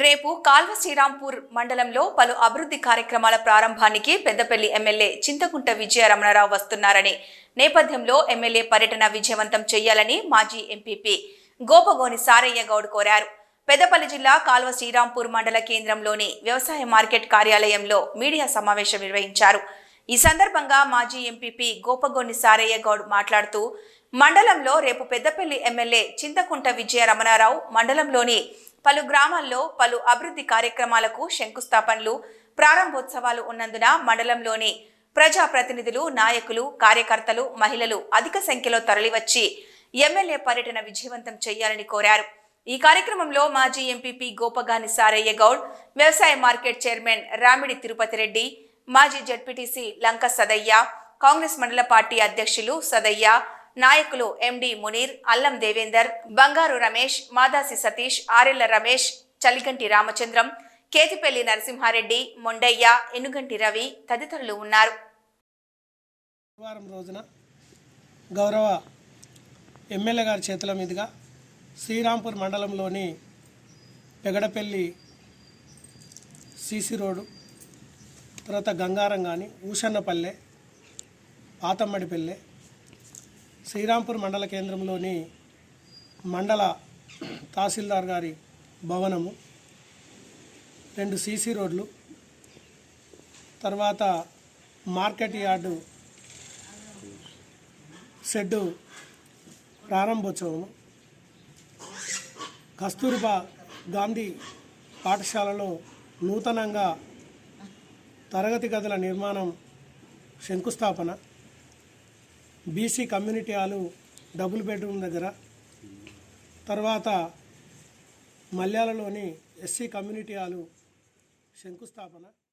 రేపు కాల్వ శ్రీరాంపూర్ మండలంలో పలు అభివృద్ధి కార్యక్రమాల ప్రారంభానికి పెద్దపల్లి ఎమ్మెల్యే చింతకుంట విజయ రమణారావు వస్తున్నారని నేపథ్యంలో ఎమ్మెల్యే పర్యటన విజయవంతం చేయాలని మాజీ ఎంపీపీ గోపగోని సారయ్య గౌడ్ కోరారు. పెద్దపల్లి జిల్లా కాల్వ శ్రీరాంపూర్ మండల కేంద్రంలోని వ్యవసాయ మార్కెట్ కార్యాలయంలో మీడియా సమావేశం నిర్వహించారు. ఈ సందర్భంగా మాజీ ఎంపీపీ గోపగోని సారయ్య గౌడ్ మాట్లాడుతూ మండలంలో రేపు పెద్దపల్లి ఎమ్మెల్యే చింతకుంట విజయ రమణారావు మండలంలోని పలు గ్రామాల్లో పలు అభివృద్ధి కార్యక్రమాలకు శంకుస్థాపనలు ప్రారంభోత్సవాలు ఉన్నందున మండలంలోని ప్రజాప్రతినిధులు నాయకులు కార్యకర్తలు మహిళలు అధిక సంఖ్యలో తరలివచ్చి ఎమ్మెల్యే పర్యటన విజయవంతం చేయాలని కోరారు. ఈ కార్యక్రమంలో మాజీ ఎంపీపీ గోపగాని సారయ్య గౌడ్, వ్యవసాయ మార్కెట్ చైర్మన్ రామిడి తిరుపతి రెడ్డి, మాజీ జడ్పీటీసీ లంక సదయ్య, కాంగ్రెస్ మండల పార్టీ అధ్యక్షులు సదయ్య, నాయకులు ఎండి మునీర్, అల్లం దేవేందర్, బంగారు రమేష్, మాదాసి సతీష్, ఆరెళ్ల రమేష్, చలిగంటి రామచంద్రం, కేతిపల్లి నరసింహారెడ్డి, మొండయ్య, ఎనుగంటి రవి తదితరులు ఉన్నారు. శనివారం రోజున గౌరవ ఎమ్మెల్యే గారి చేతుల మీదుగా శ్రీరాంపూర్ మండలంలోని పెగడపల్లి సిసి రోడ్డు, తర్వాత గంగారం కానీ, ఊషన్నపల్లె, పాతమ్మడిపల్లె, శ్రీరాంపూర్ మండల కేంద్రంలోని మండల తహసీల్దార్ గారి భవనము, 2 సీసీ రోడ్లు, తర్వాత మార్కెట్ యార్డు షెడ్డు ప్రారంభోత్సవము, కస్తూర్బా గాంధీ పాఠశాలలో నూతనంగా తరగతి గదుల నిర్మాణం శంకుస్థాపన, BC community hall double bedroom దగ్గర, తర్వాత మల్యాలలోని ఎస్సీ కమ్యూనిటీ హాలు శంకుస్థాపన.